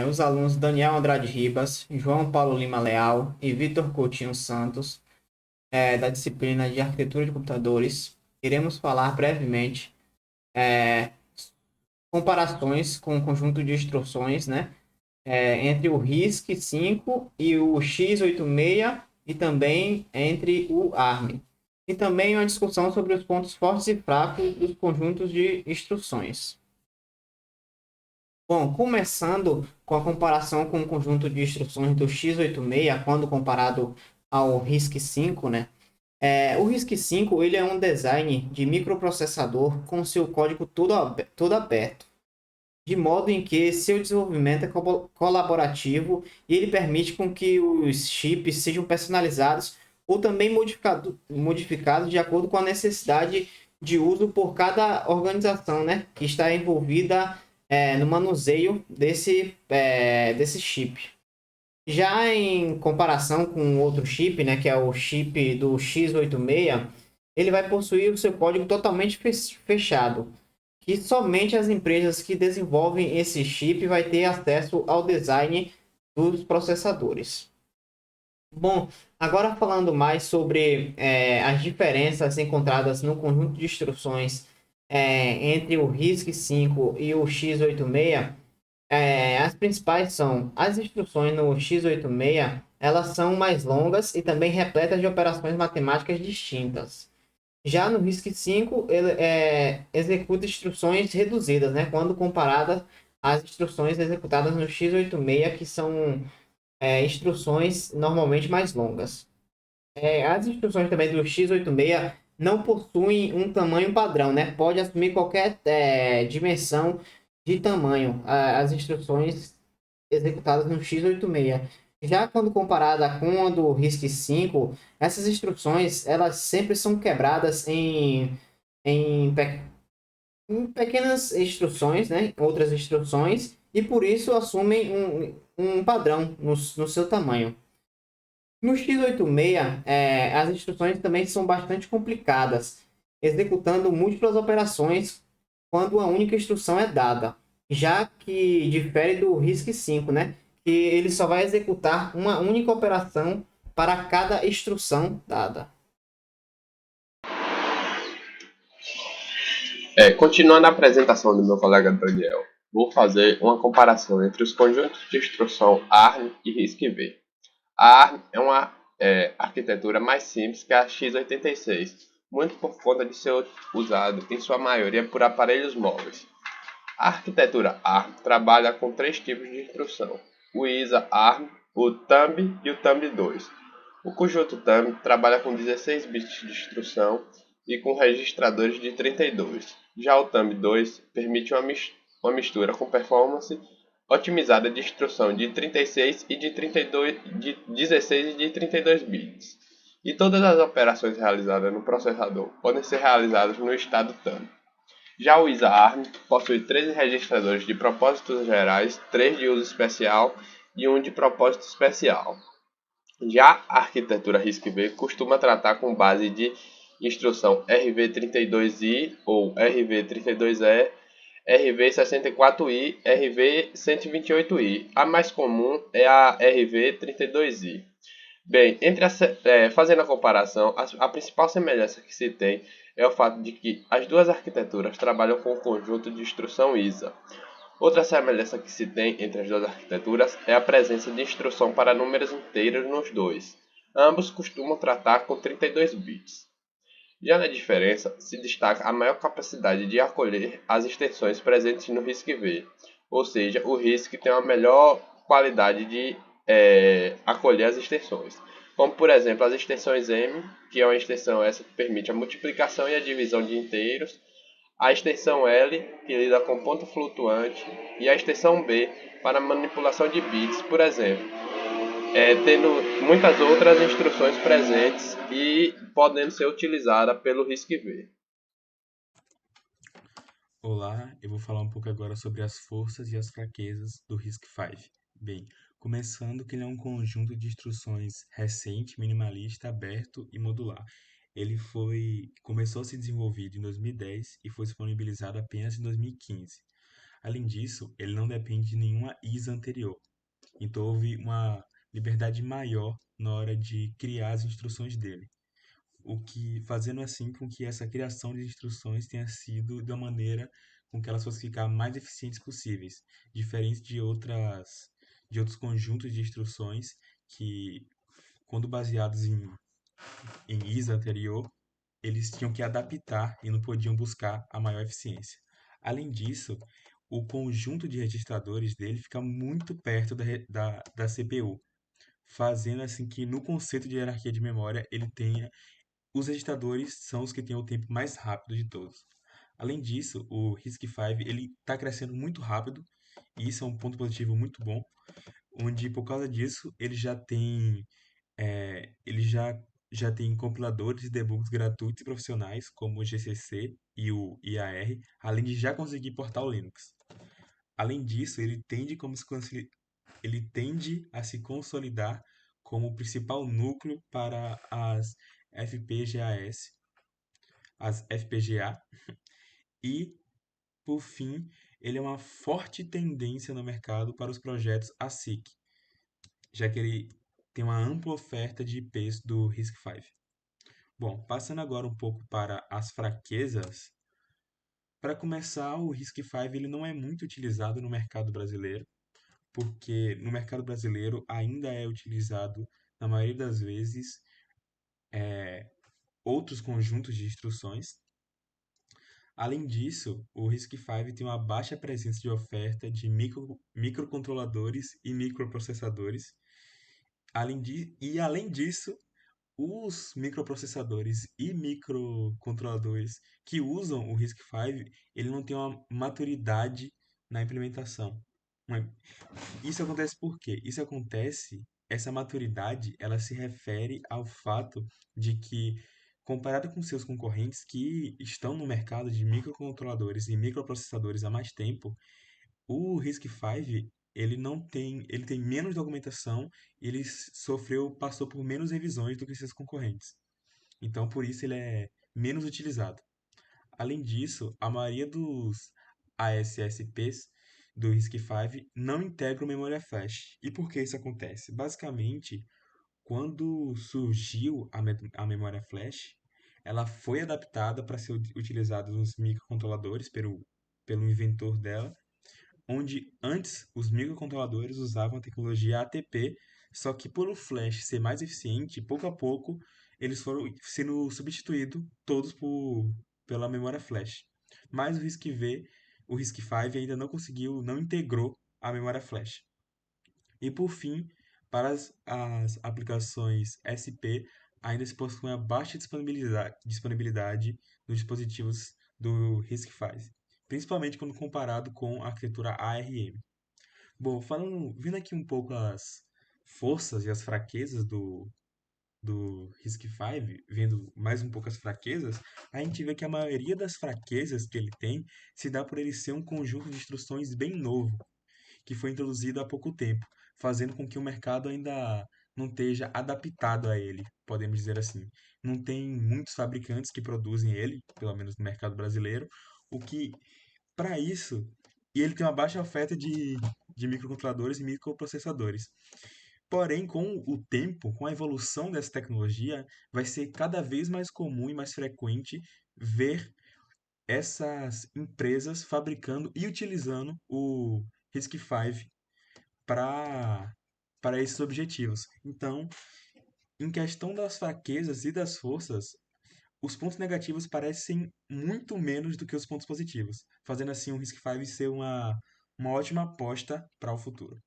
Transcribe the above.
os alunos Daniel Andrade Ribas, João Paulo Lima Leal e Vitor Coutinho Santos, da disciplina de Arquitetura de Computadores, iremos falar brevemente é, comparações com o conjunto de instruções, né, entre o RISC-V e o x86 e também entre o ARM. E também uma discussão sobre os pontos fortes e fracos dos conjuntos de instruções. Bom, começando com a comparação com o conjunto de instruções do x86, quando comparado ao RISC-V, né? O RISC-V ele é um design de microprocessador com seu código todo aberto, de modo em que seu desenvolvimento é colaborativo e ele permite com que os chips sejam personalizados ou também modificados de acordo com a necessidade de uso por cada organização, né, que está envolvida no manuseio desse chip. Já em comparação com outro chip, né, que é o chip do x86, ele vai possuir o seu código totalmente fechado, que somente as empresas que desenvolvem esse chip vai ter acesso ao design dos processadores. Bom, agora falando mais sobre as diferenças encontradas no conjunto de instruções entre o RISC-V e o x86, as principais são as instruções no x86, elas são mais longas e também repletas de operações matemáticas distintas. Já no RISC-V, ele executa instruções reduzidas, né, quando comparadas às instruções executadas no x86, que são instruções normalmente mais longas. As instruções também do x86 não possuem um tamanho padrão, né? Pode assumir qualquer dimensão de tamanho, as instruções executadas no x86. Já quando comparada com a do RISC-V, essas instruções elas sempre são quebradas em pequenas instruções, né? Outras instruções, e por isso assumem um padrão no seu tamanho. No x86, as instruções também são bastante complicadas, executando múltiplas operações quando a única instrução é dada, já que difere do RISC-V, né? Que ele só vai executar uma única operação para cada instrução dada. Continuando a apresentação do meu colega Daniel, vou fazer uma comparação entre os conjuntos de instrução ARM e RISC-V. A ARM é uma arquitetura mais simples que a x86, muito por conta de ser usado em sua maioria por aparelhos móveis. A arquitetura ARM trabalha com três tipos de instrução: o ISA ARM, o Thumb e o Thumb 2. O conjunto Thumb trabalha com 16 bits de instrução e com registradores de 32. Já o Thumb 2 permite uma mistura com performance otimizada de instrução de 36 e de 32, de 16 e de 32 bits. E todas as operações realizadas no processador podem ser realizadas no estado Thumb. Já o ISA-ARM possui 13 registradores de propósitos gerais, 3 de uso especial e um de propósito especial. Já a arquitetura RISC-V costuma tratar com base de instrução RV32I ou RV32E, RV64I, RV128I. A mais comum é a RV32I. Bem, fazendo a comparação, a principal semelhança que se tem é o fato de que as duas arquiteturas trabalham com o conjunto de instrução ISA. Outra semelhança que se tem entre as duas arquiteturas é a presença de instrução para números inteiros nos dois. Ambos costumam tratar com 32 bits. Já na diferença, se destaca a maior capacidade de acolher as extensões presentes no RISC-V, ou seja, o RISC tem uma melhor qualidade de acolher as extensões, como por exemplo as extensões M, que é uma extensão essa que permite a multiplicação e a divisão de inteiros, a extensão L, que lida com ponto flutuante, e a extensão B, para manipulação de bits, por exemplo, tendo muitas outras instruções presentes e podendo ser utilizada pelo RISC-V. Olá, eu vou falar um pouco agora sobre as forças e as fraquezas do RISC-V. Bem, começando que ele é um conjunto de instruções recente, minimalista, aberto e modular. Começou a ser desenvolvido em 2010 e foi disponibilizado apenas em 2015. Além disso, ele não depende de nenhuma ISA anterior. Então houve uma liberdade maior na hora de criar as instruções dele. O que fazendo assim com que essa criação de instruções tenha sido da maneira com que elas fossem ficar mais eficientes possíveis, diferente de outros conjuntos de instruções que, quando baseados em ISA anterior, eles tinham que adaptar e não podiam buscar a maior eficiência. Além disso, o conjunto de registradores dele fica muito perto da CPU, fazendo assim que no conceito de hierarquia de memória ele tenha os registradores são os que têm o tempo mais rápido de todos. Além disso, o RISC-V ele está crescendo muito rápido e isso é um ponto positivo muito bom, onde por causa disso ele já tem compiladores e debugs gratuitos e profissionais, como o GCC e o IAR, além de já conseguir portar o Linux. Além disso, ele tende a se consolidar como o principal núcleo para as FPGA, e, por fim, ele é uma forte tendência no mercado para os projetos ASIC, já que ele tem uma ampla oferta de IPs do RISC-V. Bom, passando agora um pouco para as fraquezas. Para começar, o RISC-V ele não é muito utilizado no mercado brasileiro, porque no mercado brasileiro ainda é utilizado, na maioria das vezes, outros conjuntos de instruções. Além disso, o RISC-V tem uma baixa presença de oferta de microcontroladores e microprocessadores. Além disso, os microprocessadores e microcontroladores que usam o RISC-V, ele não tem uma maturidade na implementação. Uma- Isso acontece por quê? Essa maturidade, ela se refere ao fato de que, comparado com seus concorrentes que estão no mercado de microcontroladores e microprocessadores há mais tempo, o RISC-V, ele tem menos documentação e passou por menos revisões do que seus concorrentes. Então, por isso ele é menos utilizado. Além disso, a maioria dos ASSPs do RISC-V não integram memória flash. E por que isso acontece? Basicamente, quando surgiu a memória flash, ela foi adaptada para ser utilizada nos microcontroladores pelo inventor dela, onde antes os microcontroladores usavam a tecnologia ATP, só que por o flash ser mais eficiente, pouco a pouco eles foram sendo substituídos todos pela memória flash. Mas o RISC-V ainda não conseguiu, não integrou a memória flash. E por fim, para as aplicações SP, ainda se possui uma baixa disponibilidade nos dispositivos do RISC-V, principalmente quando comparado com a arquitetura ARM. Bom, vindo aqui um pouco as forças e as fraquezas do RISC-V, vendo mais um pouco as fraquezas, a gente vê que a maioria das fraquezas que ele tem se dá por ele ser um conjunto de instruções bem novo, que foi introduzido há pouco tempo, fazendo com que o mercado ainda não esteja adaptado a ele, podemos dizer assim. Não tem muitos fabricantes que produzem ele, pelo menos no mercado brasileiro, o que, para isso, e ele tem uma baixa oferta de microcontroladores e microprocessadores. Porém, com o tempo, com a evolução dessa tecnologia, vai ser cada vez mais comum e mais frequente ver essas empresas fabricando e utilizando o RISC-V para esses objetivos. Então, em questão das fraquezas e das forças, os pontos negativos parecem muito menos do que os pontos positivos, fazendo assim o RISC-V ser uma ótima aposta para o futuro.